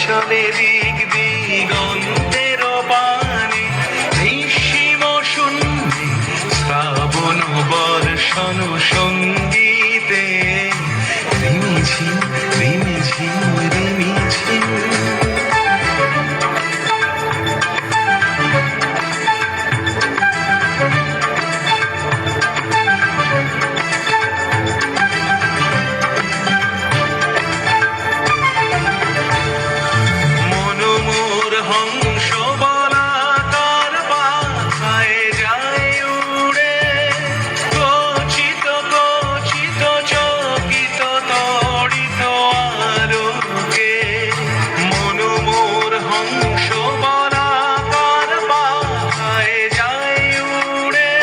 চলে দিক দিগন্তের পানে, নিঃসীম শূন্যে শ্রাবণ বর্ষণ সঙ্গীতে, রিমিঝিম রিমিঝিম রিমিঝিম। হংস বলাকার বাসায় যায় উড়ে, গচিত গচিত চকিত তড়িত আলোকে। মনোমোর হংস বলাকার বাসায় যায় উড়ে,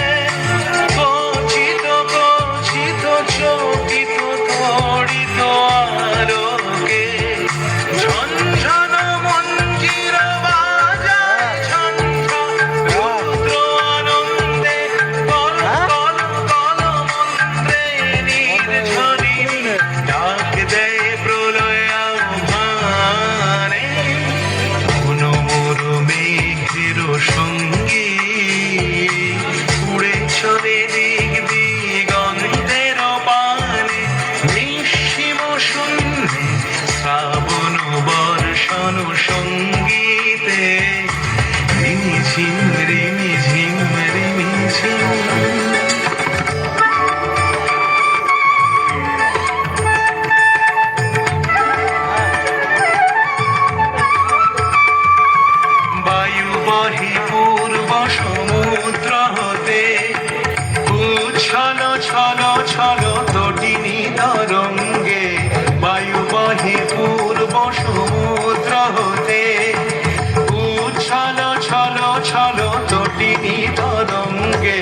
গচিত গচিত চকিত তড়িত আলোকে। ঝনঝন মঞ্জির বাজায় ঝঞ্ঝ, রুদ্র আনন্দে কল কল কল মন্ত্রে নির্ঝরি, ডাক দেয় প্রলয় আহ্বানে। মনোমোর মেঘের সঙ্গী উড়ে চলে দিক দিগন্তের পানে, নিঃসীম শূন্যে শ্রাবণ বর্ষণ সঙ্গীতে, রিমিঝিম রিমিঝিম রিমিঝিম। বায়ু বহি পূর্ব সমুদ্র হতে, উচ্ছল ছল ছল তটিনী তরঙ্গে। বায়ু বহি পূর্ব সমুদ্র হতে, উচ্ছল ছল ছল তটিনী তরঙ্গে।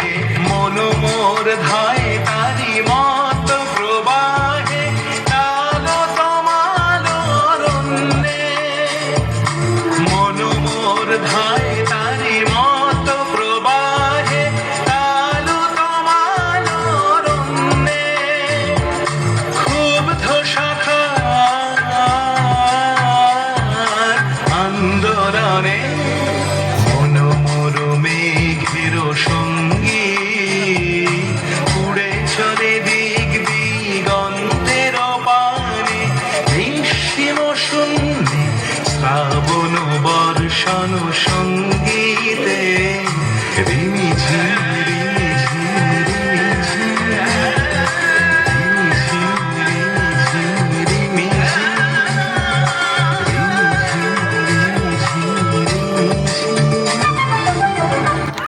মনোমোর ধায় তারি মত প্রবাহে, কালো তমাল অরণ্যে। মনোমোর ধায় তারি মত প্রবাহে, কালো তমাল অরণ্যে। ক্ষুব্ধ শাখার আন্দোলনে, মনোমোর মেঘের সঙ্গী উড়ে চলে দিক দিগন্তের পানে, নিঃসীম শূন্যে শ্রাবণ বর্ষণ সঙ্গীতে।